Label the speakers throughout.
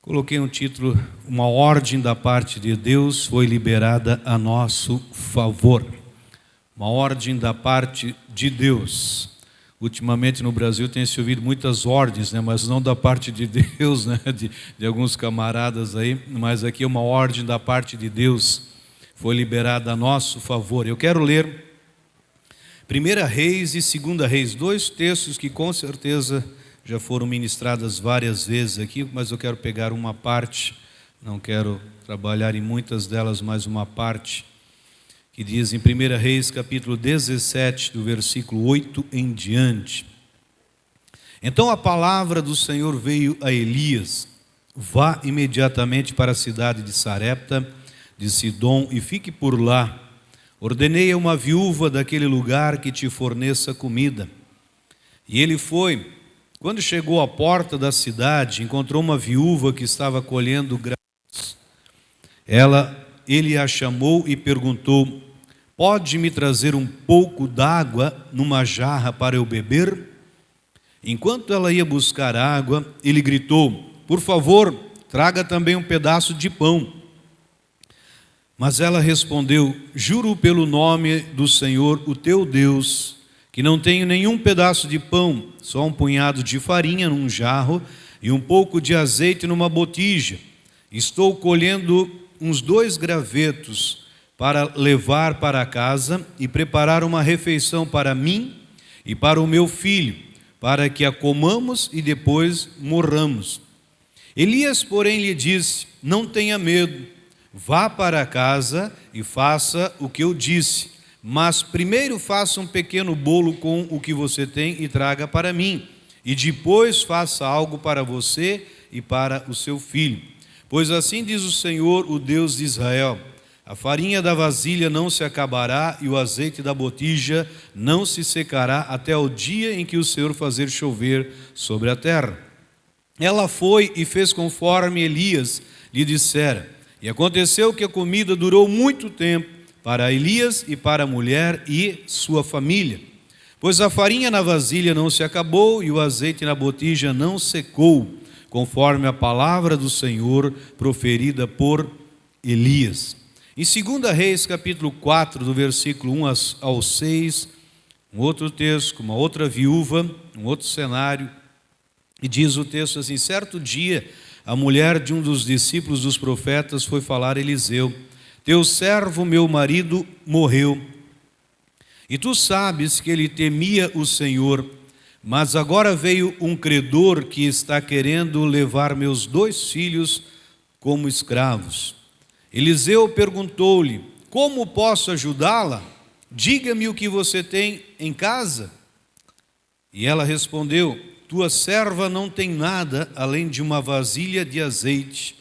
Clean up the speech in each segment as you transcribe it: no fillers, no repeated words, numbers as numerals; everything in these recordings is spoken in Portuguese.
Speaker 1: Coloquei um título: uma ordem da parte de Deus foi liberada a nosso favor. Uma ordem da parte de Deus. Ultimamente no Brasil tem se ouvido muitas ordens, mas não da parte de Deus, de alguns camaradas aí, mas aqui é uma ordem da parte de Deus, foi liberada a nosso favor. Eu quero ler 1 Reis e 2 Reis, dois textos que com certeza já foram ministradas várias vezes aqui, mas eu quero pegar uma parte, não quero trabalhar em muitas delas, mas uma parte, que diz em 1 Reis capítulo 17, do versículo 8 em diante. Então a palavra do Senhor veio a Elias: vá imediatamente para a cidade de Sarepta, de Sidom, e fique por lá. Ordenei a uma viúva daquele lugar que te forneça comida. E ele foi. Quando chegou à porta da cidade, encontrou uma viúva que estava colhendo grãos. Ele a chamou e perguntou: pode me trazer um pouco d'água numa jarra para eu beber? Enquanto ela ia buscar água, ele gritou: por favor, traga também um pedaço de pão. Mas ela respondeu: juro pelo nome do Senhor, o teu Deus, que não tenho nenhum pedaço de pão, só um punhado de farinha num jarro e um pouco de azeite numa botija. Estou colhendo uns 2 gravetos para levar para casa e preparar uma refeição para mim e para o meu filho, para que a comamos e depois morramos. Elias, porém, lhe disse: não tenha medo, vá para casa e faça o que eu disse. Mas primeiro faça um pequeno bolo com o que você tem e traga para mim. E depois faça algo para você e para o seu filho. Pois assim diz o Senhor, o Deus de Israel: a farinha da vasilha não se acabará e o azeite da botija não se secará até o dia em que o Senhor fazer chover sobre a terra. Ela foi e fez conforme Elias lhe dissera. E aconteceu que a comida durou muito tempo para Elias e para a mulher e sua família, pois a farinha na vasilha não se acabou e o azeite na botija não secou, conforme a palavra do Senhor proferida por Elias. Em 2 Reis capítulo 4, do versículo 1 ao 6, um outro texto, uma outra viúva, um outro cenário, e diz o texto assim: certo dia a mulher de um dos discípulos dos profetas foi falar a Eliseu: teu servo, meu marido, morreu. E tu sabes que ele temia o Senhor, mas agora veio um credor que está querendo levar meus 2 filhos como escravos. Eliseu perguntou-lhe: como posso ajudá-la? Diga-me o que você tem em casa. E ela respondeu: tua serva não tem nada além de uma vasilha de azeite.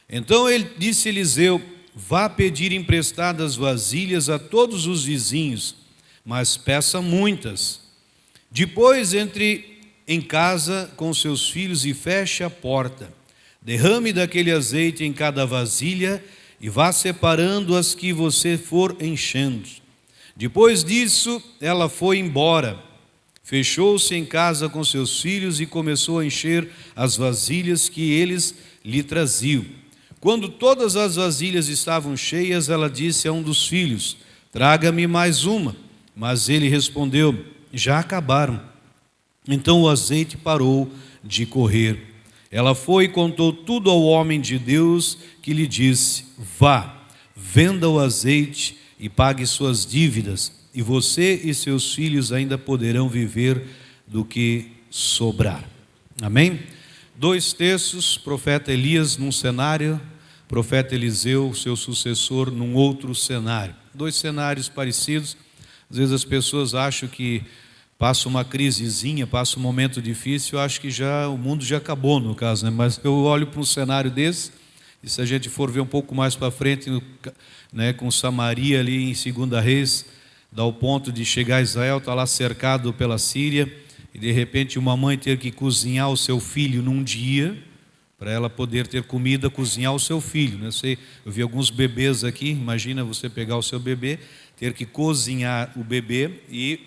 Speaker 1: Então ele disse a Eliseu: vá pedir emprestadas vasilhas a todos os vizinhos, mas peça muitas. Depois entre em casa com seus filhos e feche a porta. Derrame daquele azeite em cada vasilha e vá separando as que você for enchendo. Depois disso, ela foi embora. Fechou-se em casa com seus filhos e começou a encher as vasilhas que eles lhe traziam. Quando todas as vasilhas estavam cheias, ela disse a um dos filhos: traga-me mais uma. Mas ele respondeu: já acabaram. Então o azeite parou de correr. Ela foi e contou tudo ao homem de Deus, que lhe disse: vá, venda o azeite e pague suas dívidas, e você e seus filhos ainda poderão viver do que sobrar. Amém? 2 textos: profeta Elias num cenário, profeta Eliseu, seu sucessor, num outro cenário. 2 cenários parecidos. Às vezes as pessoas acham que passa uma crisezinha, passa um momento difícil, eu acho que o mundo já acabou no caso, mas eu olho para um cenário desse, e se a gente for ver um pouco mais para frente, com Samaria ali em 2 Reis, dá o ponto de chegar a Israel, está lá cercado pela Síria, e de repente uma mãe ter que cozinhar o seu filho num dia, para ela poder ter comida, cozinhar o seu filho. Eu vi alguns bebês aqui, imagina você pegar o seu bebê, ter que cozinhar o bebê, e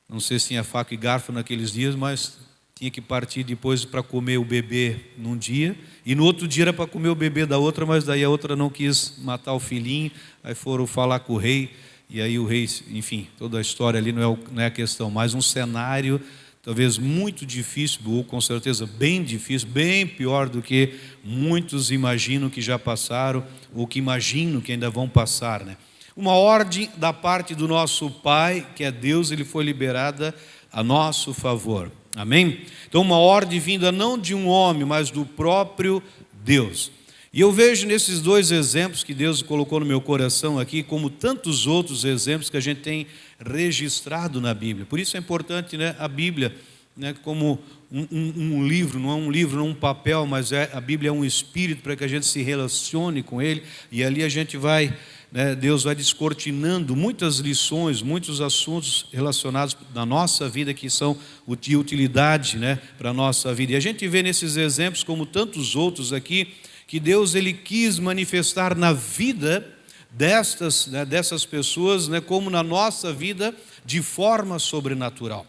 Speaker 1: não sei se tinha faca e garfo naqueles dias, mas tinha que partir depois para comer o bebê num dia, e no outro dia era para comer o bebê da outra, mas daí a outra não quis matar o filhinho, aí foram falar com o rei, e aí o rei, enfim, toda a história ali não é a questão, mas um cenário talvez muito difícil, ou com certeza bem difícil, bem pior do que muitos imaginam que já passaram, ou que imaginam que ainda vão passar, né? Uma ordem da parte do nosso Pai, que é Deus, ele foi liberada a nosso favor. Amém? Então uma ordem vinda não de um homem, mas do próprio Deus. E eu vejo nesses dois exemplos que Deus colocou no meu coração aqui, como tantos outros exemplos que a gente tem registrado na Bíblia. Por isso é importante, né, a Bíblia, né, como um livro, não é um livro, não um papel, mas a Bíblia é um espírito para que a gente se relacione com ele, e ali a gente vai, né, Deus vai descortinando muitas lições, muitos assuntos relacionados na nossa vida que são de utilidade, né, para a nossa vida. E a gente vê nesses exemplos, como tantos outros aqui, que Deus ele quis manifestar na vida dessas pessoas, né, como na nossa vida, de forma sobrenatural.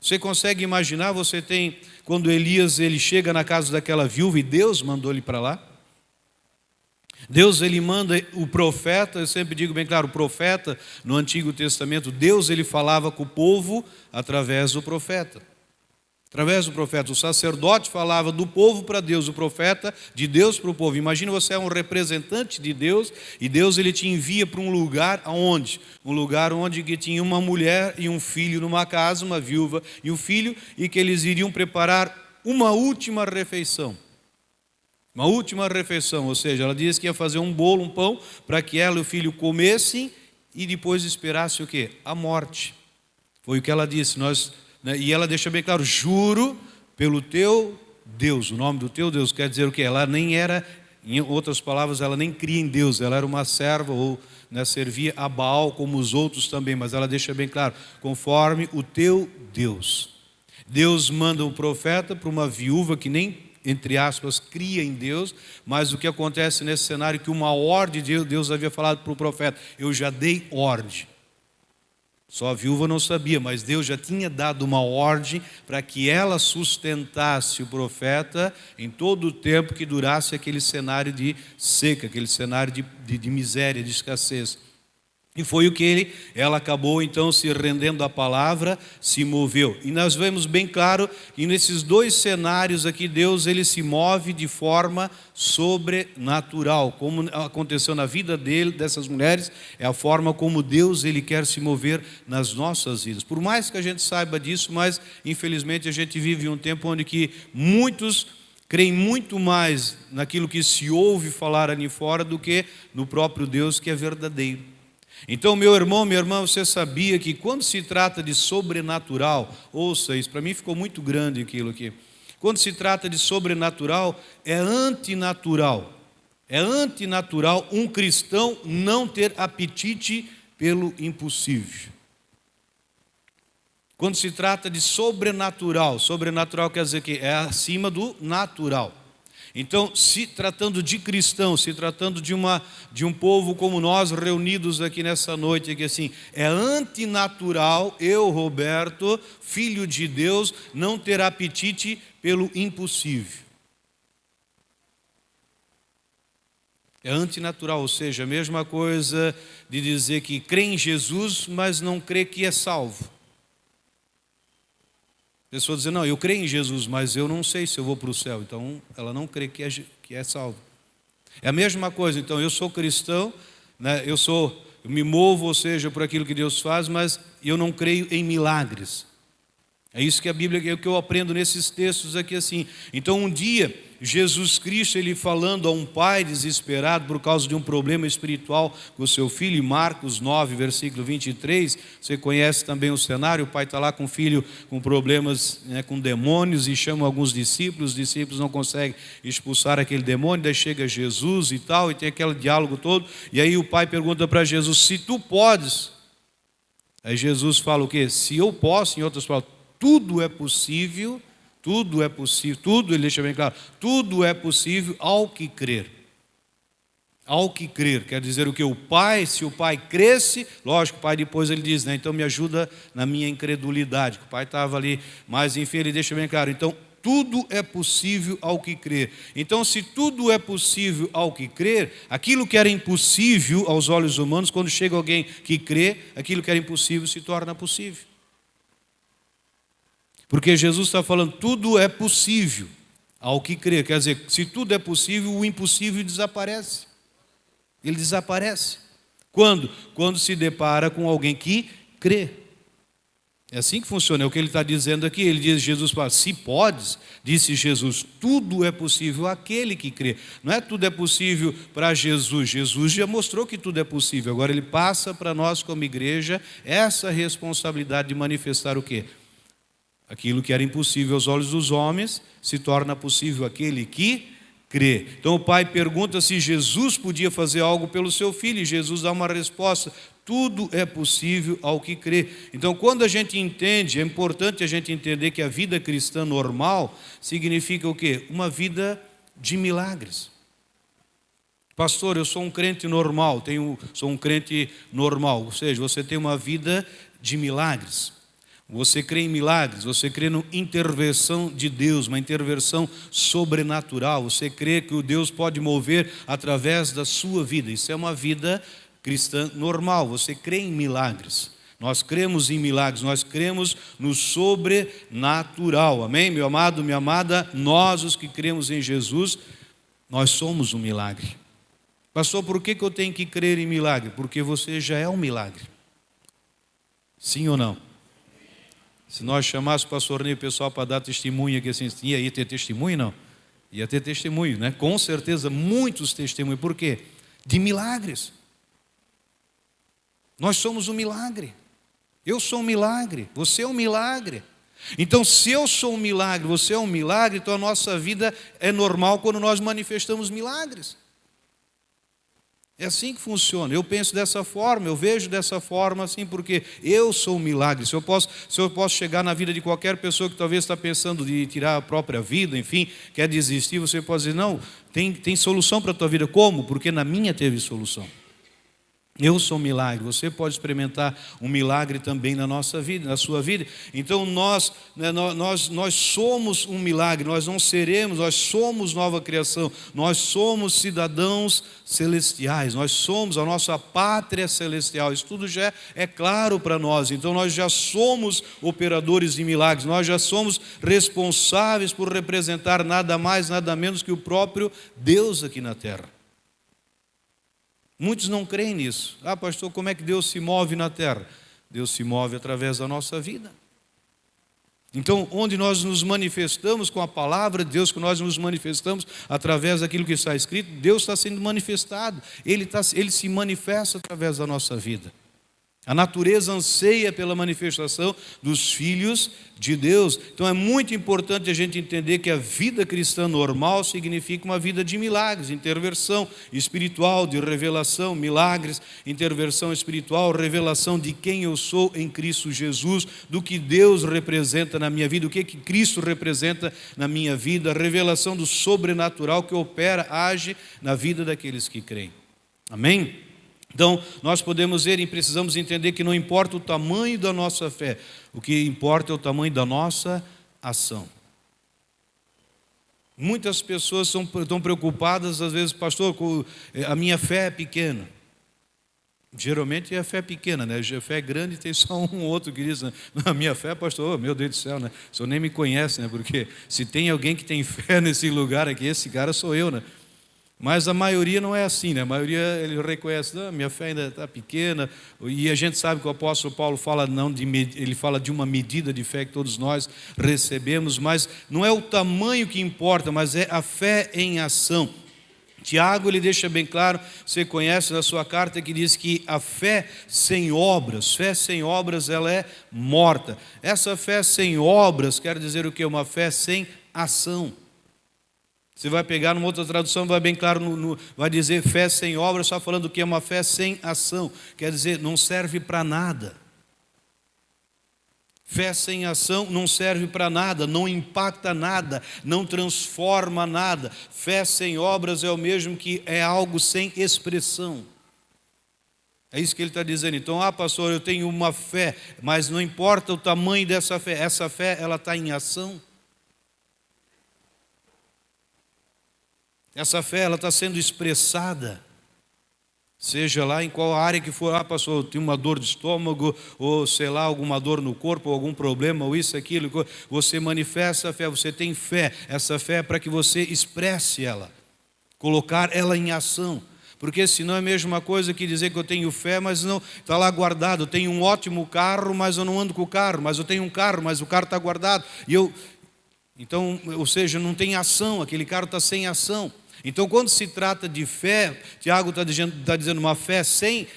Speaker 1: Você consegue imaginar, você tem, quando Elias ele chega na casa daquela viúva e Deus mandou ele para lá? Deus ele manda o profeta, eu sempre digo bem claro, o profeta no Antigo Testamento, Deus ele falava com o povo através do profeta. Através do profeta, o sacerdote falava do povo para Deus, o profeta de Deus para o povo. Imagina, você é um representante de Deus e Deus ele te envia para um lugar aonde? Um lugar onde que tinha uma mulher e um filho numa casa, uma viúva e um filho, e que eles iriam preparar uma última refeição. Uma última refeição, ou seja, ela disse que ia fazer um bolo, um pão, para que ela e o filho comessem e depois esperasse o quê? A morte. Foi o que ela disse, e ela deixa bem claro, juro pelo teu Deus, o nome do teu Deus, quer dizer o quê? Ela nem era, em outras palavras, ela nem cria em Deus, ela era uma serva ou, né, servia a Baal como os outros também, mas ela deixa bem claro, conforme o teu Deus. Deus manda um profeta para uma viúva que nem, entre aspas, cria em Deus, mas o que acontece nesse cenário é que uma ordem de Deus havia falado para o profeta, eu já dei ordem. Só a viúva não sabia, mas Deus já tinha dado uma ordem para que ela sustentasse o profeta em todo o tempo que durasse aquele cenário de seca, aquele cenário de miséria, de escassez. E foi o que ela acabou então se rendendo à palavra, se moveu. E nós vemos bem claro que nesses dois cenários aqui, Deus ele se move de forma sobrenatural. Como aconteceu na vida dessas mulheres, é a forma como Deus ele quer se mover nas nossas vidas. Por mais que a gente saiba disso, mas infelizmente a gente vive um tempo onde que muitos creem muito mais naquilo que se ouve falar ali fora do que no próprio Deus que é verdadeiro. Então, meu irmão, minha irmã, você sabia que quando se trata de sobrenatural, ouça isso, para mim ficou muito grande aquilo aqui. Quando se trata de sobrenatural, é antinatural um cristão não ter apetite pelo impossível. Quando se trata de sobrenatural quer dizer que é acima do natural. Então, se tratando de cristãos, se tratando de um povo como nós reunidos aqui nessa noite, que assim, é antinatural eu, Roberto, filho de Deus, não ter apetite pelo impossível. É antinatural, ou seja, a mesma coisa de dizer que crê em Jesus, mas não crê que é salvo. A pessoa diz, não, eu creio em Jesus, mas eu não sei se eu vou para o céu. Então, ela não crê que é salvo. É a mesma coisa, então, eu sou cristão, né, eu me movo, ou seja, por aquilo que Deus faz, mas eu não creio em milagres. É isso que a Bíblia, é o que eu aprendo nesses textos aqui assim. Então, um dia, Jesus Cristo, ele falando a um pai desesperado por causa de um problema espiritual com o seu filho, em Marcos 9, versículo 23, você conhece também o cenário, o pai está lá com o filho com problemas, né, com demônios, e chama alguns discípulos, os discípulos não conseguem expulsar aquele demônio, daí chega Jesus e tal, e tem aquele diálogo todo, e aí o pai pergunta para Jesus, se tu podes, aí Jesus fala o quê? Se eu posso, em outras palavras, tudo é possível, tudo, ele deixa bem claro, tudo é possível ao que crer. ao que crer. Quer dizer o que? O pai, se o pai cresce, lógico, o pai depois ele diz, né? Então me ajuda na minha incredulidade. O pai estava ali, mas enfim, ele deixa bem claro. Então, tudo é possível ao que crer. Então, se tudo é possível ao que crer, aquilo que era impossível aos olhos humanos, quando chega alguém que crê, aquilo que era impossível se torna possível. Porque Jesus está falando, tudo é possível ao que crer. Quer dizer, se tudo é possível, o impossível desaparece. Ele desaparece. Quando? Quando se depara com alguém que crê. É assim que funciona, é o que ele está dizendo aqui. Ele diz, Jesus fala, se podes, disse Jesus, tudo é possível àquele que crê. Não é tudo é possível para Jesus. Jesus já mostrou que tudo é possível. Agora ele passa para nós como igreja essa responsabilidade de manifestar o quê? Aquilo que era impossível aos olhos dos homens se torna possível àquele que crê. Então o pai pergunta se Jesus podia fazer algo pelo seu filho e Jesus dá uma resposta. Tudo é possível ao que crê. Então quando a gente entende, é importante a gente entender que a vida cristã normal significa o quê? Uma vida de milagres. Pastor, eu sou um crente normal, sou um crente normal, ou seja, você tem uma vida de milagres. Você crê em milagres, você crê na intervenção de Deus, uma intervenção sobrenatural. Você crê que o Deus pode mover através da sua vida. Isso é uma vida cristã normal. Você crê em milagres. Nós cremos em milagres, nós cremos no sobrenatural. Amém, meu amado, minha amada? Nós, os que cremos em Jesus, nós somos um milagre. Pastor, por que eu tenho que crer em milagre? Porque você já é um milagre. Sim ou não? Se nós chamássemos o pastor Ney e o pessoal para dar testemunho aqui assim, ia ter testemunho? Não. Ia ter testemunho, né? Com certeza, muitos testemunhos. Por quê? De milagres. Nós somos um milagre. Eu sou um milagre. Você é um milagre. Então, se eu sou um milagre, você é um milagre, então a nossa vida é normal quando nós manifestamos milagres. É assim que funciona. Eu penso dessa forma, eu vejo dessa forma assim, porque eu sou um milagre. Se eu posso chegar na vida de qualquer pessoa que talvez está pensando de tirar a própria vida, enfim, quer desistir, você pode dizer, não, tem solução para a tua vida. Como? Porque na minha teve solução. Eu sou um milagre, você pode experimentar um milagre também na nossa vida, na sua vida. Então nós somos um milagre, nós não seremos, nós somos nova criação, nós somos cidadãos celestiais, nós somos a nossa pátria celestial. Isso tudo já é claro para nós. Então nós já somos operadores de milagres, nós já somos responsáveis por representar nada mais, nada menos que o próprio Deus aqui na terra. Muitos não creem nisso. Ah, pastor, como é que Deus se move na terra? Deus se move através da nossa vida. Então, onde nós nos manifestamos com a palavra de Deus, que nós nos manifestamos através daquilo que está escrito, Deus está sendo manifestado. Ele se manifesta através da nossa vida. A natureza anseia pela manifestação dos filhos de Deus. Então é muito importante a gente entender que a vida cristã normal significa uma vida de milagres, intervenção espiritual, de revelação, milagres, intervenção espiritual, revelação de quem eu sou em Cristo Jesus, do que Deus representa na minha vida, o que Cristo representa na minha vida, a revelação do sobrenatural que opera, age na vida daqueles que creem. Amém? Então, nós podemos ver e precisamos entender que não importa o tamanho da nossa fé, o que importa é o tamanho da nossa ação. Muitas pessoas estão preocupadas, às vezes, pastor, a minha fé é pequena. Geralmente a fé é pequena, né? A fé é grande, tem só um outro que diz, né? A minha fé, pastor, meu Deus do céu, né? O senhor nem me conhece, né? Porque se tem alguém que tem fé nesse lugar aqui, esse cara sou eu, né? Mas a maioria não é assim, né? A maioria ele reconhece, não, minha fé ainda está pequena. E a gente sabe que o apóstolo Paulo fala, ele fala de uma medida de fé que todos nós recebemos, mas não é o tamanho que importa, mas é a fé em ação. Tiago, ele deixa bem claro, você conhece na sua carta, que diz que a fé sem obras, ela é morta. Essa fé sem obras quer dizer o quê? Uma fé sem ação. Você vai pegar numa outra tradução, vai bem claro, vai dizer fé sem obra, só falando que é uma fé sem ação. Quer dizer, não serve para nada. Fé sem ação não serve para nada, não impacta nada, não transforma nada. Fé sem obras é o mesmo que é algo sem expressão. É isso que ele está dizendo. Então, pastor, eu tenho uma fé, mas não importa o tamanho dessa fé. Essa fé, ela está em ação. Essa fé, ela está sendo expressada. Seja lá em qual área que for, pastor, eu tenho uma dor de estômago, ou sei lá, alguma dor no corpo, ou algum problema, ou isso, aquilo. Você manifesta a fé, você tem fé. Essa fé é para que você expresse ela, colocar ela em ação. Porque senão é a mesma coisa que dizer que eu tenho fé, mas não está lá guardado. Eu tenho um ótimo carro, mas eu não ando com o carro. Mas eu tenho um carro, mas o carro está guardado. Então, ou seja, não tem ação, aquele carro está sem ação. Então, quando se trata de fé, Tiago está dizendo uma fé sem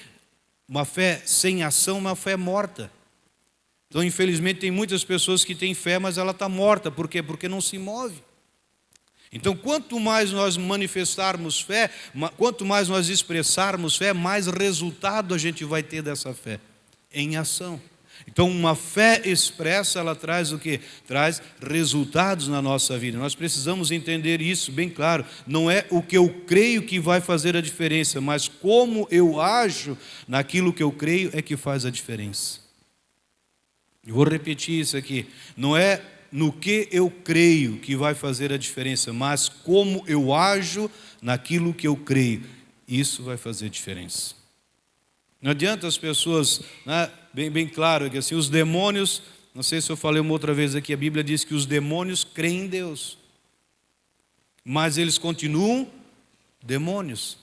Speaker 1: ação, uma fé morta. Então, infelizmente, tem muitas pessoas que têm fé, mas ela está morta. Por quê? Porque não se move. Então, quanto mais nós manifestarmos fé, quanto mais nós expressarmos fé, mais resultado a gente vai ter dessa fé, em ação. Então, uma fé expressa, ela traz o quê? Traz resultados na nossa vida. Nós precisamos entender isso bem claro. Não é o que eu creio que vai fazer a diferença, mas como eu ajo naquilo que eu creio é que faz a diferença. Eu vou repetir isso aqui. Não é no que eu creio que vai fazer a diferença, mas como eu ajo naquilo que eu creio. Isso vai fazer diferença. Não adianta as pessoas, né, bem claro, que assim, os demônios, não sei se eu falei uma outra vez aqui, a Bíblia diz que os demônios creem em Deus, mas eles continuam demônios,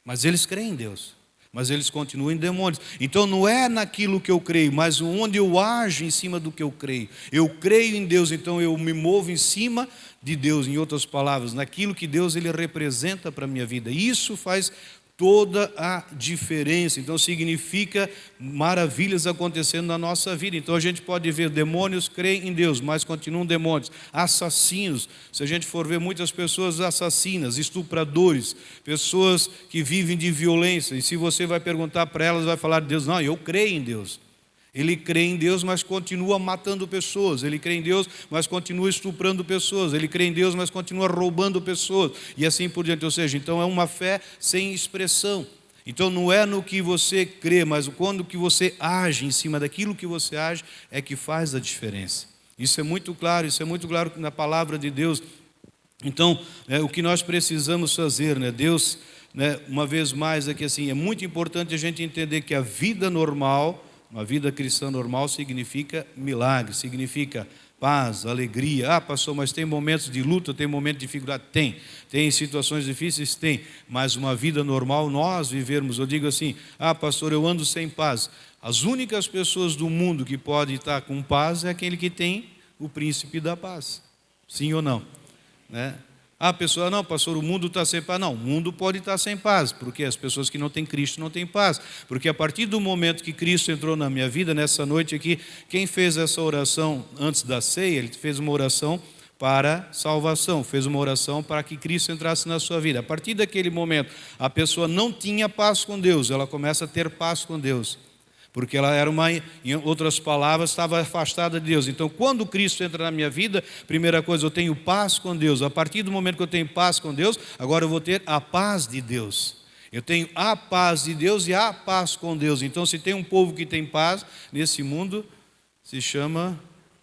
Speaker 1: mas eles creem em Deus, mas eles continuam demônios. Então não é naquilo que eu creio, mas onde eu ajo em cima do que eu creio. Eu creio em Deus, então eu me movo em cima de Deus, em outras palavras, naquilo que Deus ele representa para a minha vida. Isso faz toda a diferença. Então significa maravilhas acontecendo na nossa vida. Então a gente pode ver demônios creem em Deus, mas continuam demônios. Assassinos, se a gente for ver muitas pessoas assassinas, estupradores, pessoas que vivem de violência, e se você vai perguntar para elas, vai falar de Deus, não, eu creio em Deus. Ele crê em Deus, mas continua matando pessoas. Ele crê em Deus, mas continua estuprando pessoas. Ele crê em Deus, mas continua roubando pessoas. E assim por diante. Ou seja, então é uma fé sem expressão. Então não é no que você crê, mas quando que você age em cima daquilo que você age é que faz a diferença. Isso é muito claro na palavra de Deus. Então, o que nós precisamos fazer, né? Deus, né, uma vez mais aqui assim, é muito importante a gente entender que a vida normal, uma vida cristã normal significa milagre, significa paz, alegria. Pastor, mas tem momentos de luta, tem momentos de dificuldade? Tem situações difíceis? Tem. Mas uma vida normal nós vivermos, eu digo assim, pastor, eu ando sem paz. As únicas pessoas do mundo que podem estar com paz é aquele que tem o príncipe da paz. Sim ou não? Né? A pessoa, não, pastor, o mundo está sem paz. Não, o mundo pode estar sem paz, porque as pessoas que não têm Cristo não têm paz. Porque a partir do momento que Cristo entrou na minha vida, nessa noite aqui, quem fez essa oração antes da ceia, ele fez uma oração para salvação, fez uma oração para que Cristo entrasse na sua vida. A partir daquele momento, a pessoa não tinha paz com Deus, ela começa a ter paz com Deus. Porque ela era em outras palavras, estava afastada de Deus. Então, quando Cristo entra na minha vida, primeira coisa, eu tenho paz com Deus. A partir do momento que eu tenho paz com Deus, agora eu vou ter a paz de Deus. Eu tenho a paz de Deus e a paz com Deus. Então, se tem um povo que tem paz nesse mundo, se chama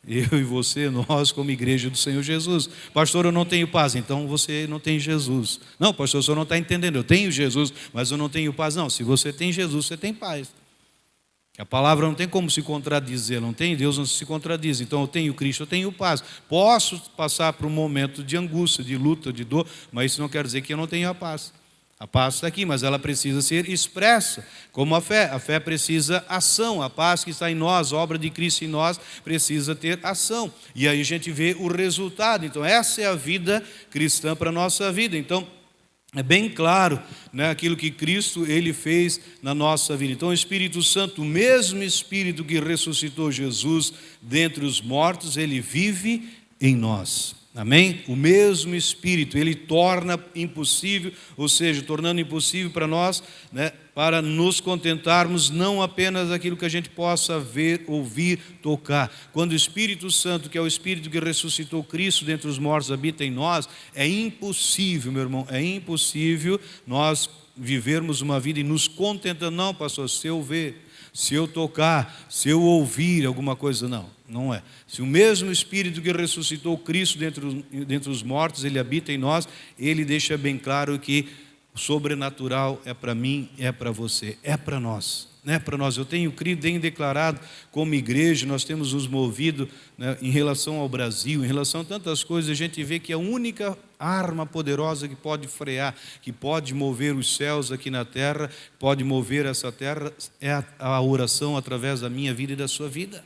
Speaker 1: eu e você, nós como igreja do Senhor Jesus. Pastor, eu não tenho paz, então você não tem Jesus. Não, pastor, o senhor não está entendendo, eu tenho Jesus, mas eu não tenho paz. Não, se você tem Jesus, você tem paz. A palavra não tem como se contradizer, não tem? Deus não se contradiz. Então eu tenho Cristo, eu tenho paz. Posso passar por um momento de angústia, de luta, de dor, mas isso não quer dizer que eu não tenho a paz. A paz está aqui, mas ela precisa ser expressa, como a fé. A fé precisa ação. A paz que está em nós, a obra de Cristo em nós, precisa ter ação. E aí a gente vê o resultado. Então essa é a vida cristã para a nossa vida. Então é bem claro, né, aquilo que Cristo ele fez na nossa vida. Então o Espírito Santo, o mesmo Espírito que ressuscitou Jesus dentre os mortos, ele vive em nós. Amém? O mesmo Espírito, Ele torna impossível, ou seja, tornando impossível para nós, né, para nos contentarmos não apenas aquilo que a gente possa ver, ouvir, tocar. Quando o Espírito Santo, que é o Espírito que ressuscitou Cristo dentre os mortos, habita em nós, é impossível, meu irmão, é impossível nós vivermos uma vida e nos contentando. Não, pastor, se eu ver, se eu tocar, se eu ouvir alguma coisa, não é. Se o mesmo Espírito que ressuscitou Cristo dentre os mortos, Ele habita em nós, Ele deixa bem claro que o sobrenatural é para mim, é para você, é para nós. Não é para nós. Eu tenho crido, tenho declarado como igreja, nós temos nos movido, né, em relação ao Brasil, em relação a tantas coisas, a gente vê que a única arma poderosa que pode frear, que pode mover os céus aqui na terra, pode mover essa terra, é a oração através da minha vida e da sua vida.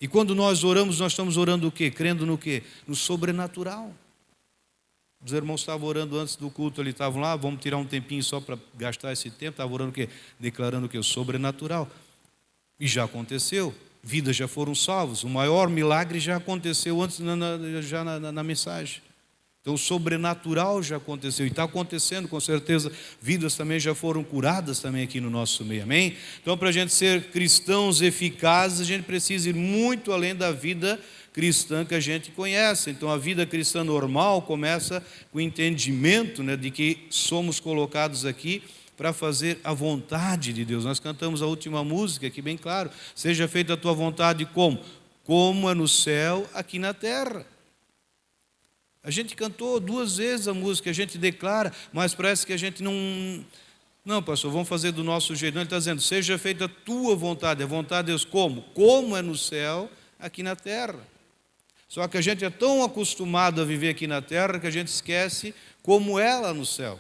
Speaker 1: E quando nós oramos, nós estamos orando o quê? Crendo no quê? No sobrenatural. Os irmãos estavam orando antes do culto, eles estavam lá, vamos tirar um tempinho só para gastar esse tempo, estavam orando o quê? Declarando o quê? O sobrenatural. E já aconteceu, vidas já foram salvas, o maior milagre já aconteceu antes na mensagem. Então o sobrenatural já aconteceu, e está acontecendo com certeza, vidas também já foram curadas também aqui no nosso meio, amém? Então para a gente ser cristãos eficazes, a gente precisa ir muito além da vida cristã que a gente conhece. Então a vida cristã normal começa com o entendimento, né, de que somos colocados aqui para fazer a vontade de Deus. Nós cantamos a última música aqui bem claro, seja feita a tua vontade como? Como é no céu, aqui na terra. A gente cantou 2 vezes a música, a gente declara, mas parece que a gente não, pastor, vamos fazer do nosso jeito. Não, ele está dizendo, seja feita a tua vontade, a vontade de Deus como? Como é no céu, aqui na terra. Só que a gente é tão acostumado a viver aqui na terra que a gente esquece como é lá no céu.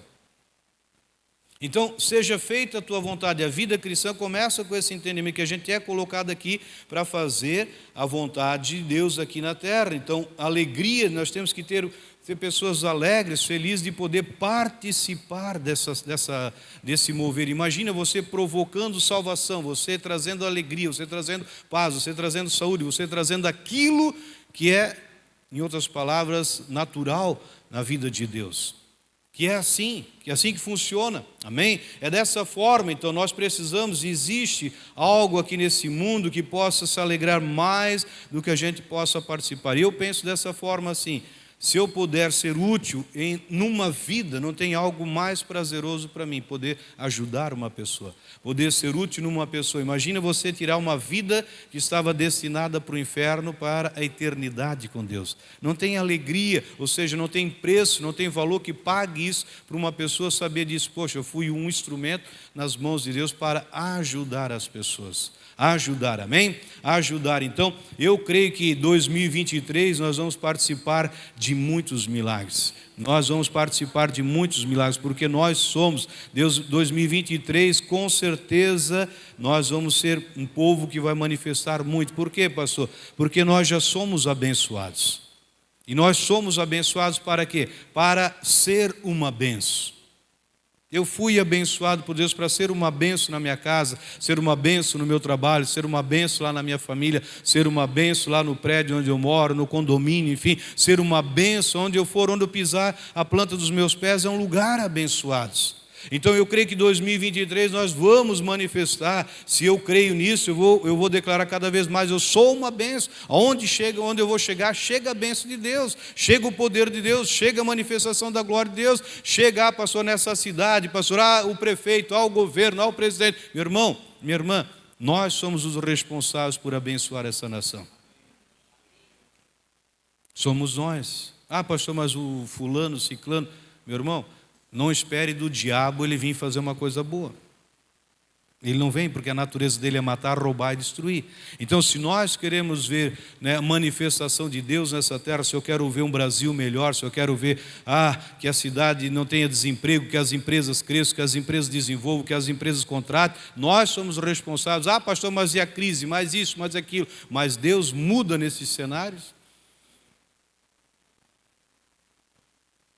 Speaker 1: Então, seja feita a tua vontade. A vida cristã começa com esse entendimento que a gente é colocado aqui para fazer a vontade de Deus aqui na terra. Então, alegria, nós temos que ter pessoas alegres, felizes de poder participar desse mover. Imagina você provocando salvação, você trazendo alegria, você trazendo paz, você trazendo saúde, você trazendo aquilo que é, em outras palavras, natural na vida de Deus. Que é assim que funciona, amém? É dessa forma, então nós precisamos, existe algo aqui nesse mundo que possa se alegrar mais do que a gente possa participar. E eu penso dessa forma assim, se eu puder ser útil numa vida, não tem algo mais prazeroso para mim, poder ajudar uma pessoa, poder ser útil numa pessoa. Imagina você tirar uma vida que estava destinada para o inferno para a eternidade com Deus. Não tem alegria, ou seja, não tem preço, não tem valor que pague isso para uma pessoa saber disso. Poxa, eu fui um instrumento nas mãos de Deus para ajudar as pessoas. Ajudar, amém? Ajudar. Então, eu creio que em 2023 nós vamos participar de muitos milagres. Nós vamos participar de muitos milagres, porque nós somos, Deus, 2023, com certeza, nós vamos ser um povo que vai manifestar muito. Por quê, pastor? Porque nós já somos abençoados. E nós somos abençoados para quê? Para ser uma bênção. Eu fui abençoado por Deus para ser uma bênção na minha casa, ser uma bênção no meu trabalho, ser uma bênção lá na minha família, ser uma bênção lá no prédio onde eu moro, no condomínio, enfim, ser uma bênção onde eu for, onde eu pisar a planta dos meus pés, é um lugar abençoado. Então eu creio que 2023 nós vamos manifestar, se eu creio nisso, eu vou declarar cada vez mais, eu sou uma bênção. Aonde chega, onde eu vou chegar, chega a bênção de Deus, chega o poder de Deus, chega a manifestação da glória de Deus, chega, pastor, nessa cidade, pastor, o prefeito, o governo, o presidente. Meu irmão, minha irmã, nós somos os responsáveis por abençoar essa nação. Somos nós. Pastor, mas o fulano, ciclano, meu irmão, não espere do diabo ele vir fazer uma coisa boa. Ele não vem porque a natureza dele é matar, roubar e destruir. Então, se nós queremos ver, né, a manifestação de Deus nessa terra, se eu quero ver um Brasil melhor, se eu quero ver que a cidade não tenha desemprego, que as empresas cresçam, que as empresas desenvolvam, que as empresas contratem, nós somos responsáveis. Pastor, mas e a crise? Mais isso, mais aquilo. Mas Deus muda nesses cenários.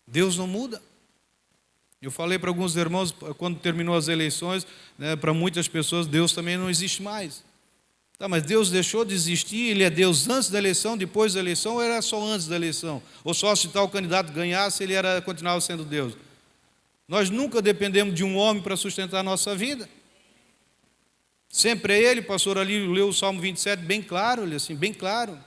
Speaker 1: Deus não muda. Eu falei para alguns irmãos, quando terminou as eleições, né, para muitas pessoas, Deus também não existe mais. Tá, mas Deus deixou de existir, Ele é Deus antes da eleição, depois da eleição, ou era só antes da eleição? Ou só se tal candidato ganhasse, ele continuava sendo Deus? Nós nunca dependemos de um homem para sustentar a nossa vida. Sempre é Ele. O pastor ali leu o Salmo 27 bem claro, assim, bem claro.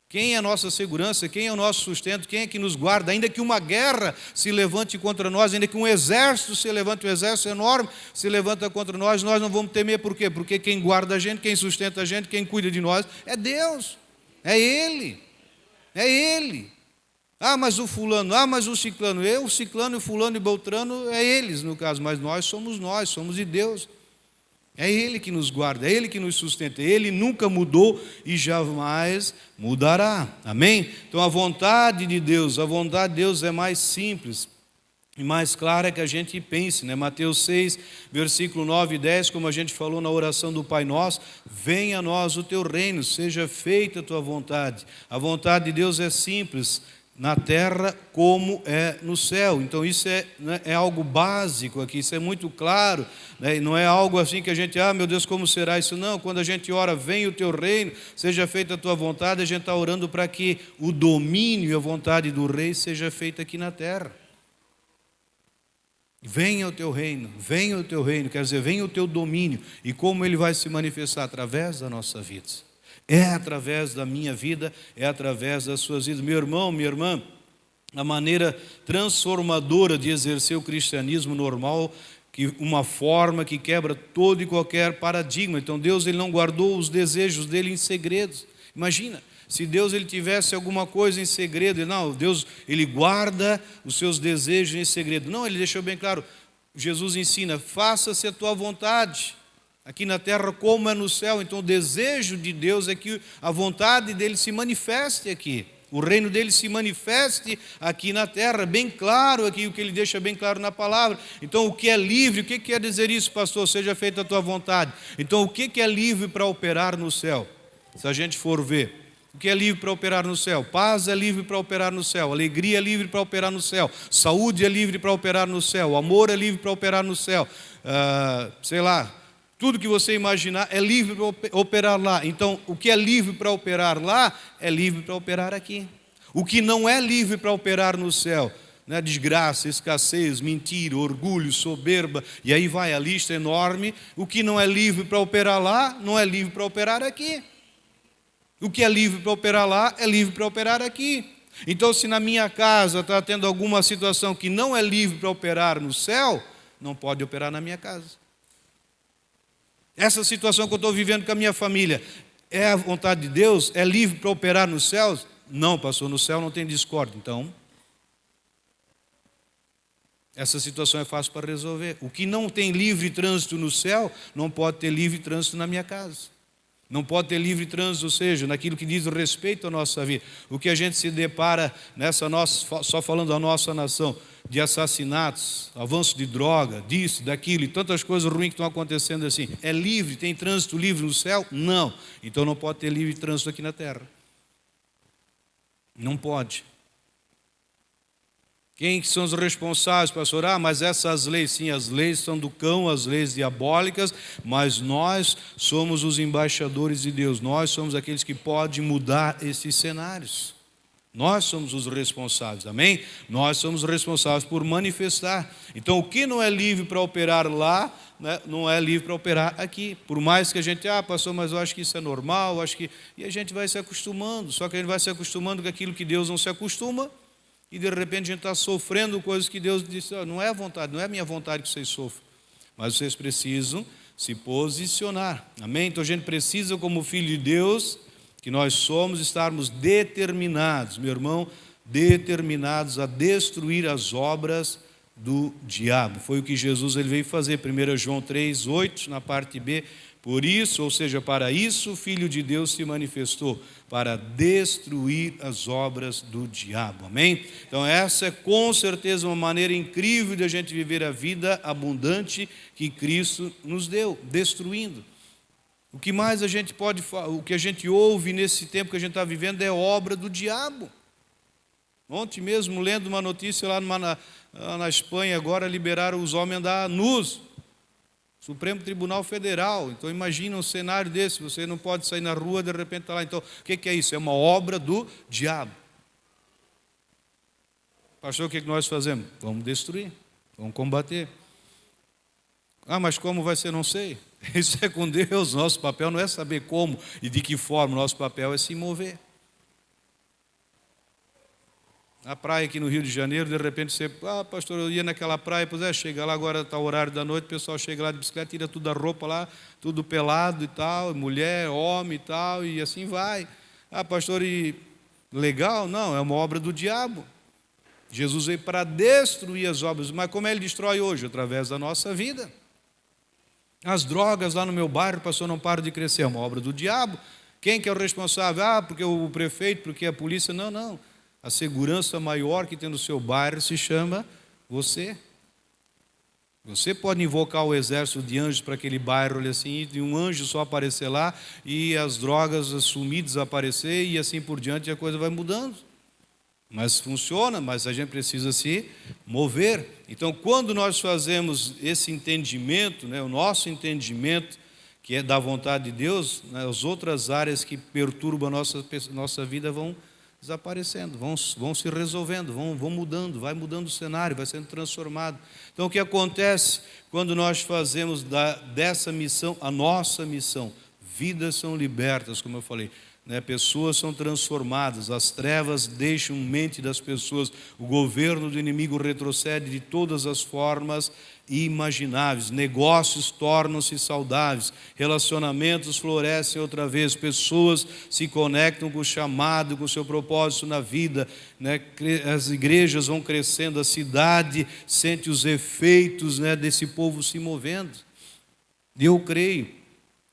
Speaker 1: Quem é a nossa segurança, quem é o nosso sustento, quem é que nos guarda? Ainda que uma guerra se levante contra nós, ainda que um exército se levante, um exército enorme se levanta contra nós, nós não vamos temer. Por quê? Porque quem guarda a gente, quem sustenta a gente, quem cuida de nós é Deus, é Ele, é Ele. Ah, mas o fulano, mas o ciclano, o ciclano, o fulano e o beltrano, é eles no caso, mas nós, somos de Deus. É Ele que nos guarda, é Ele que nos sustenta. Ele nunca mudou e jamais mudará. Amém? Então a vontade de Deus é mais simples e mais clara que a gente pense, né? Mateus 6, versículo 9 e 10, como a gente falou na oração do Pai Nosso: venha a nós o teu reino, seja feita a tua vontade. A vontade de Deus é simples, na terra como é no céu. Então isso é algo básico aqui, isso é muito claro, né? Não é algo assim que a gente, meu Deus, como será isso? Não, quando a gente ora, venha o teu reino, seja feita a tua vontade, a gente está orando para que o domínio e a vontade do rei seja feita aqui na terra. Venha o teu reino, quer dizer, venha o teu domínio. E como ele vai se manifestar? Através da nossa vida. É através da minha vida, é através das suas vidas. Meu irmão, minha irmã, a maneira transformadora de exercer o cristianismo normal, uma forma que quebra todo e qualquer paradigma. Então Deus, Ele não guardou os desejos dele em segredos. Imagina, se Deus ele tivesse alguma coisa em segredo. Não, Deus, Ele guarda os seus desejos em segredo. Não, Ele deixou bem claro. Jesus ensina: faça-se a tua vontade, aqui na terra como é no céu. Então o desejo de Deus é que a vontade dele se manifeste aqui, o reino dele se manifeste aqui na terra. Bem claro aqui o que ele deixa bem claro na palavra. Então o que é livre, o que quer dizer isso, pastor? Seja feita a tua vontade. Então o que é livre para operar no céu? Se a gente for ver, o que é livre para operar no céu? Paz é livre para operar no céu, alegria é livre para operar no céu, saúde é livre para operar no céu, amor é livre para operar no céu, tudo que você imaginar é livre para operar lá. Então, o que é livre para operar lá, é livre para operar aqui. O que não é livre para operar no céu, né? Desgraça, escassez, mentira, orgulho, soberba, e aí vai a lista enorme. O que não é livre para operar lá, não é livre para operar aqui. O que é livre para operar lá, é livre para operar aqui. Então, se na minha casa está tendo alguma situação que não é livre para operar no céu, não pode operar na minha casa. Essa situação que eu estou vivendo com a minha família, é a vontade de Deus? É livre para operar nos céus? Não, pastor, no céu não tem discórdia. Então, essa situação é fácil para resolver. O que não tem livre trânsito no céu, não pode ter livre trânsito na minha casa. Não pode ter livre trânsito, ou seja, naquilo que diz respeito à nossa vida. O que a gente se depara só falando da nossa nação, de assassinatos, avanço de droga, disso, daquilo, e tantas coisas ruins que estão acontecendo assim. É livre, tem trânsito livre no céu? Não. Então não pode ter livre trânsito aqui na terra. Não pode. Quem são os responsáveis, pastor? Mas essas leis, sim, as leis são do cão, as leis diabólicas, mas nós somos os embaixadores de Deus, nós somos aqueles que podem mudar esses cenários. Nós somos os responsáveis, amém? Nós somos responsáveis por manifestar. Então, o que não é livre para operar lá, né, não é livre para operar aqui. Por mais que a gente, pastor, mas eu acho que isso é normal, e a gente vai se acostumando. Só que a gente vai se acostumando com aquilo que Deus não se acostuma, e de repente a gente está sofrendo coisas que Deus disse: não é a vontade, não é a minha vontade que vocês sofram, mas vocês precisam se posicionar, amém? Então a gente precisa, como filho de Deus, que nós somos, estarmos determinados, meu irmão, determinados a destruir as obras do diabo. Foi o que Jesus ele veio fazer. 1 João 3:8, na parte B. Por isso, ou seja, para isso o Filho de Deus se manifestou, para destruir as obras do diabo, amém? Então essa é com certeza uma maneira incrível de a gente viver a vida abundante que Cristo nos deu, destruindo. O que mais a gente pode falar, o que a gente ouve nesse tempo que a gente está vivendo é obra do diabo. Ontem mesmo, lendo uma notícia lá na Espanha, agora liberaram os homens a andar nus. Supremo Tribunal Federal. Então imagina um cenário desse, você não pode sair na rua, de repente está lá. Então, o que é isso? É uma obra do diabo. Pastor, o que nós fazemos? Vamos destruir, vamos combater. Mas como vai ser? Não sei. Isso é com Deus. Nosso papel não é saber como e de que forma, nosso papel é se mover. Na praia aqui no Rio de Janeiro, de repente você, pastor, eu ia naquela praia, pois chega lá, agora está o horário da noite, o pessoal chega lá de bicicleta, tira tudo a roupa lá, tudo pelado e tal, mulher, homem e tal, e assim vai. Pastor, e legal? Não, é uma obra do diabo. Jesus veio para destruir as obras, mas como ele destrói hoje? Através da nossa vida. As drogas lá no meu bairro, pastor, não param de crescer, é uma obra do diabo. Quem que é o responsável? Porque o prefeito, porque a polícia? Não. A segurança maior que tem no seu bairro se chama você. Você pode invocar o exército de anjos para aquele bairro ali assim, e um anjo só aparecer lá, e as drogas sumir, desaparecer, e assim por diante, e a coisa vai mudando. Mas funciona, mas a gente precisa se mover. Então, quando nós fazemos esse entendimento, o nosso entendimento, que é da vontade de Deus, as outras áreas que perturbam a nossa vida vão desaparecendo, vão se resolvendo, vão mudando, vai mudando o cenário, vai sendo transformado. Então, o que acontece quando nós fazemos dessa missão a nossa missão? Vidas são libertas, como eu falei. Pessoas são transformadas, as trevas deixam mente das pessoas, o governo do inimigo retrocede de todas as formas imagináveis, negócios tornam-se saudáveis, relacionamentos florescem outra vez, pessoas se conectam com o chamado, com o seu propósito na vida, as igrejas vão crescendo, a cidade sente os efeitos desse povo se movendo. Eu creio.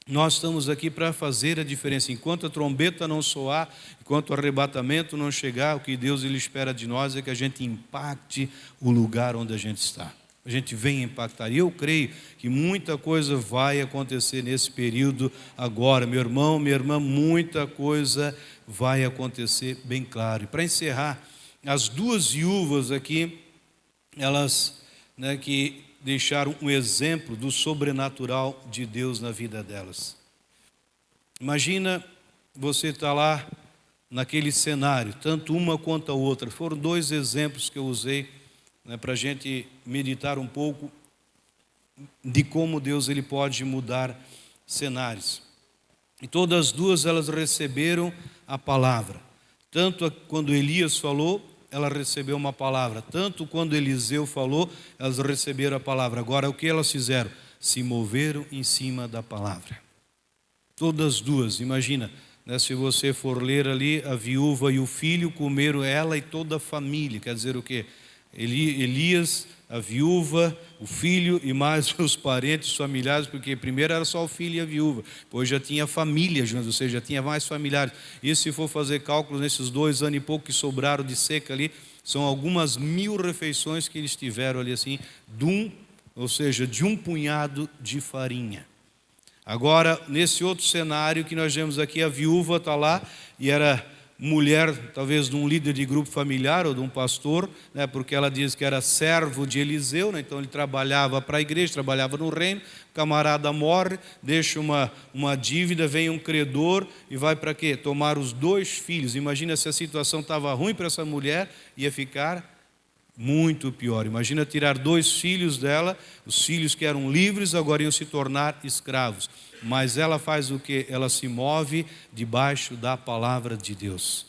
Speaker 1: Nós estamos aqui para fazer a diferença. Enquanto a trombeta não soar, enquanto o arrebatamento não chegar, o que Deus ele espera de nós é que a gente impacte o lugar onde a gente está. A gente vem impactar. E eu creio que muita coisa vai acontecer nesse período agora. Meu irmão, minha irmã, muita coisa vai acontecer bem claro. E para encerrar, as duas viúvas aqui, elas que deixaram um exemplo do sobrenatural de Deus na vida delas. Imagina você estar lá naquele cenário, tanto uma quanto a outra. Foram dois exemplos que eu usei para a gente meditar um pouco de como Deus ele pode mudar cenários. E todas as duas elas receberam a palavra. Tanto quando Elias falou, ela recebeu uma palavra. Tanto quando Eliseu falou, elas receberam a palavra. Agora, o que elas fizeram? Se moveram em cima da palavra. Todas duas, imagina, se você for ler ali, a viúva e o filho comeram ela e toda a família. Quer dizer o quê? Elias, a viúva, o filho e mais os parentes, os familiares, porque primeiro era só o filho e a viúva, depois já tinha família junto, ou seja, já tinha mais familiares. E se for fazer cálculos nesses 2 anos e pouco que sobraram de seca ali, são algumas 1000 refeições que eles tiveram ali assim, de um punhado de farinha. Agora, nesse outro cenário que nós vemos aqui, a viúva está lá e era mulher, talvez de um líder de grupo familiar ou de um pastor, porque ela diz que era servo de Eliseu, então ele trabalhava para a igreja, trabalhava no reino, o camarada morre, deixa uma dívida, vem um credor e vai para quê? Tomar os 2 filhos. Imagina se a situação estava ruim para essa mulher, ia ficar muito pior. Imagina tirar 2 filhos dela, os filhos que eram livres agora iam se tornar escravos. Mas ela faz o que? Ela se move debaixo da palavra de Deus.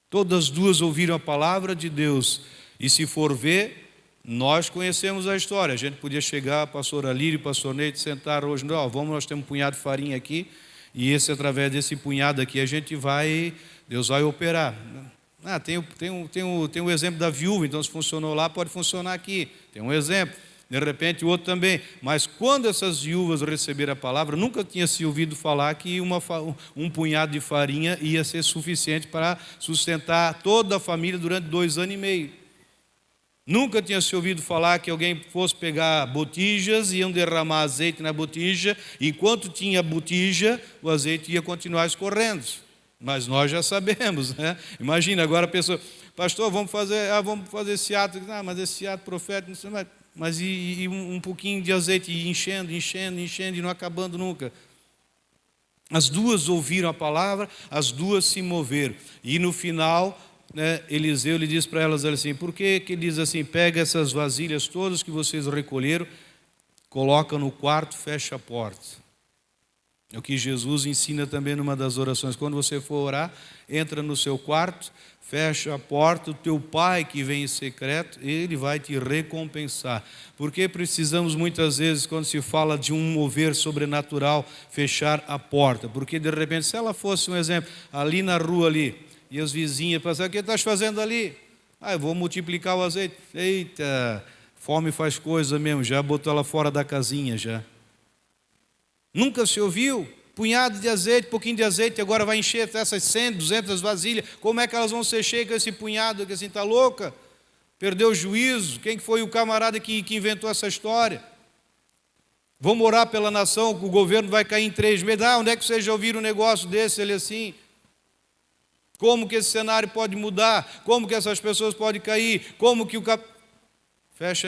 Speaker 1: Todas as duas ouviram a palavra de Deus. E se for ver, nós conhecemos a história. A gente podia chegar, a pastora Lírio e o pastor Neide, sentar hoje, nós temos um punhado de farinha aqui, e através desse punhado aqui, Deus vai operar. Tem um exemplo da viúva, então se funcionou lá, pode funcionar aqui. Tem um exemplo. De repente o outro também. Mas quando essas viúvas receberam a palavra, nunca tinha se ouvido falar que um punhado de farinha ia ser suficiente para sustentar toda a família durante 2 anos e meio. Nunca tinha se ouvido falar que alguém fosse pegar botijas e iam derramar azeite na botija. Enquanto tinha botija, o azeite ia continuar escorrendo. Mas nós já sabemos, Imagina agora a pessoa, pastor, vamos fazer esse ato. Mas esse ato profético, não sei mais. Mas e um pouquinho de azeite, e enchendo, e não acabando nunca. As duas ouviram a palavra, as duas se moveram. E no final, né, Eliseu lhe diz para elas assim, por que ele diz assim, pega essas vasilhas todas que vocês recolheram, coloca no quarto, fecha a porta. É o que Jesus ensina também numa das orações. Quando você for orar, entra no seu quarto, fecha a porta, o teu pai que vem em secreto, ele vai te recompensar. Porque precisamos muitas vezes, quando se fala de um mover sobrenatural, fechar a porta. Porque de repente, se ela fosse um exemplo, ali na rua ali, e as vizinhas passaram, o que estás fazendo ali? Eu vou multiplicar o azeite. Eita, fome faz coisa mesmo, já botou ela fora da casinha já. Nunca se ouviu? Punhado de azeite, pouquinho de azeite, agora vai encher essas 100, 200 vasilhas. Como é que elas vão ser cheias com esse punhado? Que assim, está louca? Perdeu o juízo? Quem foi o camarada que inventou essa história? Vamos orar pela nação, o governo vai cair em 3 meses. Onde é que vocês já ouviram um negócio desse? Ele assim. Como que esse cenário pode mudar? Como que essas pessoas podem cair? Como que o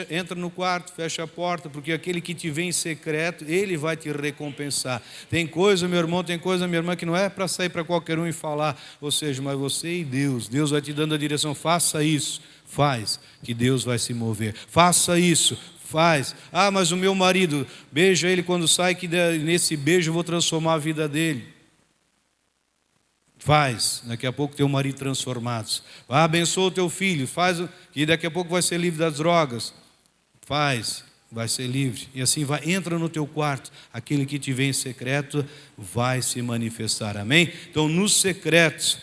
Speaker 1: entra no quarto, fecha a porta, porque aquele que te vê em secreto, ele vai te recompensar. Tem coisa, meu irmão, tem coisa, minha irmã, que não é para sair para qualquer um e falar, ou seja, mas você e Deus vai te dando a direção, faça isso, faz, que Deus vai se mover, faça isso, faz. Mas o meu marido, beija ele quando sai, que nesse beijo eu vou transformar a vida dele. Faz, daqui a pouco teu marido transformado. Abençoa o teu filho, faz, que daqui a pouco vai ser livre das drogas. Faz, vai ser livre. E assim vai, entra no teu quarto, aquele que te vê em secreto vai se manifestar. Amém? Então, nos secretos,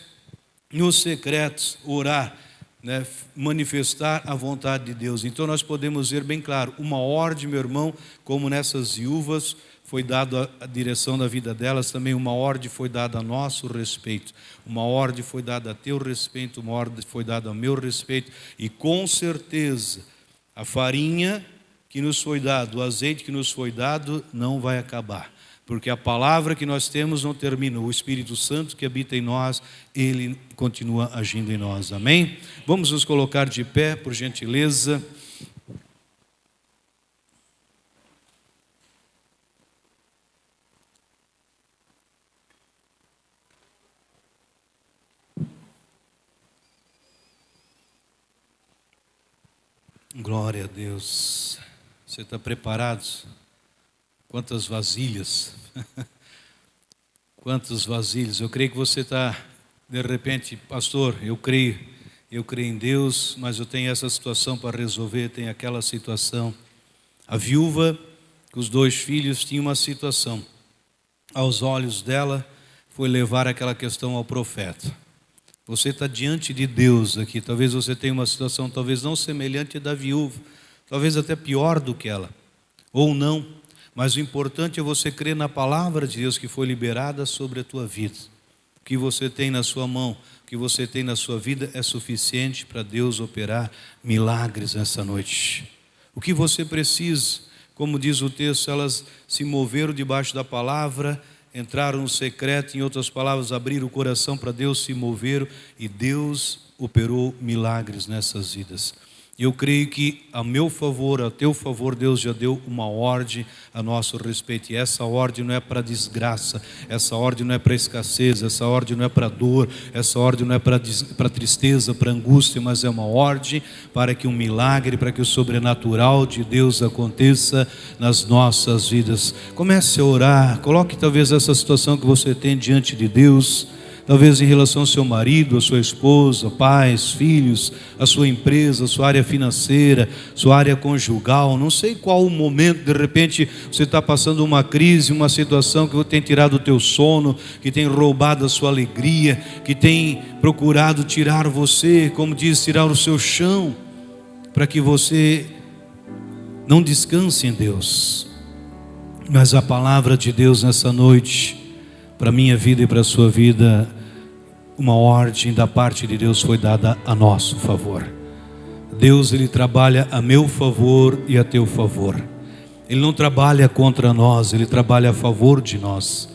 Speaker 1: orar, né, manifestar a vontade de Deus. Então nós podemos ver bem claro, uma ordem, meu irmão, como nessas viúvas, foi dada a direção da vida delas, também uma ordem foi dada a nosso respeito, uma ordem foi dada a teu respeito, uma ordem foi dada a meu respeito, e com certeza a farinha que nos foi dado, o azeite que nos foi dado não vai acabar, porque a palavra que nós temos não termina, o Espírito Santo que habita em nós, ele continua agindo em nós, amém? Vamos nos colocar de pé, por gentileza. Glória a Deus. Você está preparado? Quantas vasilhas? Quantas vasilhas? Eu creio que você está, de repente, pastor, eu creio em Deus, mas eu tenho essa situação para resolver, tenho aquela situação. A viúva, com os 2 filhos, tinha uma situação. Aos olhos dela, foi levar aquela questão ao profeta. Você está diante de Deus aqui, talvez você tenha uma situação, talvez não semelhante à da viúva, talvez até pior do que ela, ou não, mas o importante é você crer na palavra de Deus que foi liberada sobre a tua vida. O que você tem na sua mão, o que você tem na sua vida é suficiente para Deus operar milagres nessa noite. O que você precisa, como diz o texto, elas se moveram debaixo da palavra, entraram no secreto, em outras palavras, abriram o coração para Deus, se moveram e Deus operou milagres nessas vidas. Eu creio que a meu favor, a teu favor, Deus já deu uma ordem a nosso respeito. E essa ordem não é para desgraça, essa ordem não é para escassez, essa ordem não é para dor, essa ordem não é para tristeza, para angústia, mas é uma ordem para que um milagre, para que o sobrenatural de Deus aconteça nas nossas vidas. Comece a orar, coloque talvez essa situação que você tem diante de Deus. Talvez em relação ao seu marido, a sua esposa, pais, filhos, a sua empresa, a sua área financeira, sua área conjugal, não sei qual o momento, de repente você está passando uma crise, uma situação que tem tirado o teu sono, que tem roubado a sua alegria, que tem procurado tirar você, como diz, tirar o seu chão, para que você não descanse em Deus. Mas a palavra de Deus nessa noite, para a minha vida e para a sua vida, uma ordem da parte de Deus foi dada a nosso favor. Deus, ele trabalha a meu favor e a teu favor. Ele não trabalha contra nós, ele trabalha a favor de nós.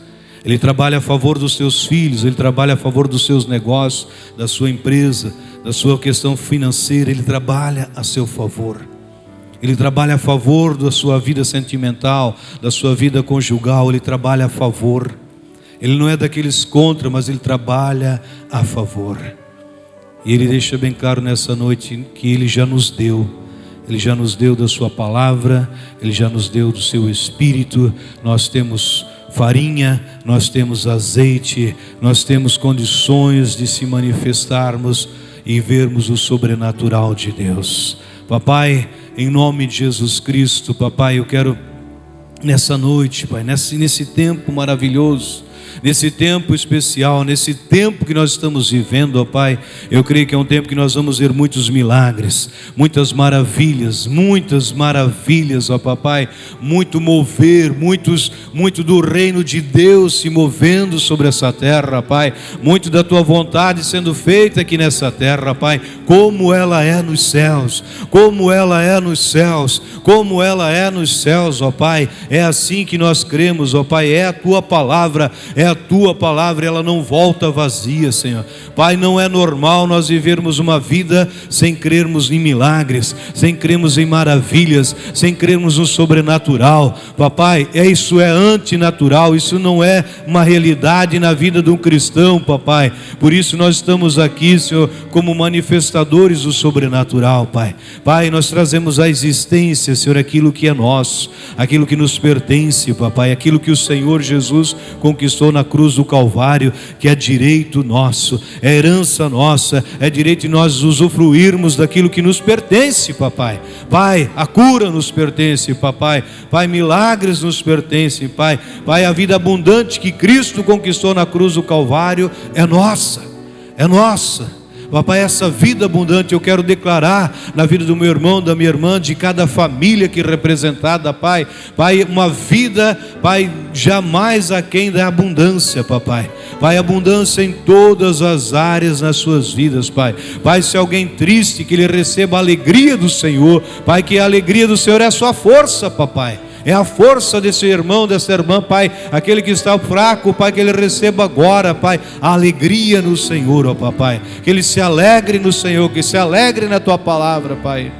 Speaker 1: Ele trabalha a favor dos teus filhos, ele trabalha a favor dos seus negócios, da sua empresa, da sua questão financeira, Ele trabalha a seu favor. Ele trabalha a favor da sua vida sentimental, da sua vida conjugal, Ele trabalha a favor. Ele não é daqueles contra, mas Ele trabalha a favor. E Ele deixa bem claro nessa noite que Ele já nos deu. Ele já nos deu da sua palavra, Ele já nos deu do seu Espírito. Nós temos farinha, nós temos azeite, nós temos condições de se manifestarmos e vermos o sobrenatural de Deus. Papai, em nome de Jesus Cristo, papai, eu quero nessa noite, pai, nesse tempo maravilhoso, nesse tempo especial, nesse tempo que nós estamos vivendo, ó Pai, eu creio que é um tempo que nós vamos ver muitos milagres, muitas maravilhas, ó Papai, muito mover, muito do reino de Deus se movendo sobre essa terra, Pai, muito da Tua vontade sendo feita aqui nessa terra, Pai, como ela é nos céus, como ela é nos céus, como ela é nos céus, ó Pai, é assim que nós cremos, ó Pai, é a Tua palavra, a Tua palavra, ela não volta vazia, Senhor. Pai, não é normal nós vivermos uma vida sem crermos em milagres, sem crermos em maravilhas, sem crermos no sobrenatural. Papai, isso é antinatural, isso não é uma realidade na vida de um cristão, papai. Por isso nós estamos aqui, Senhor, como manifestadores do sobrenatural, Pai. Pai, nós trazemos à existência, Senhor, aquilo que é nosso, aquilo que nos pertence, papai, aquilo que o Senhor Jesus conquistou na cruz do Calvário, que é direito nosso, é herança nossa, é direito de nós usufruirmos daquilo que nos pertence, papai. Pai, a cura nos pertence, papai. Pai, milagres nos pertencem, Pai. Pai, a vida abundante que Cristo conquistou na cruz do Calvário é nossa, é nossa. Papai, essa vida abundante eu quero declarar na vida do meu irmão, da minha irmã, de cada família aqui representada, Pai. Pai, uma vida, Pai, jamais aquém da abundância, papai. Pai, abundância em todas as áreas nas suas vidas, Pai. Pai, se alguém triste, que ele receba a alegria do Senhor, Pai, que a alegria do Senhor é a sua força, papai. É a força desse irmão, dessa irmã, Pai. Aquele que está fraco, Pai, que ele receba agora, Pai, a alegria no Senhor, ó Papai. Que ele se alegre no Senhor, que se alegre na Tua palavra, Pai.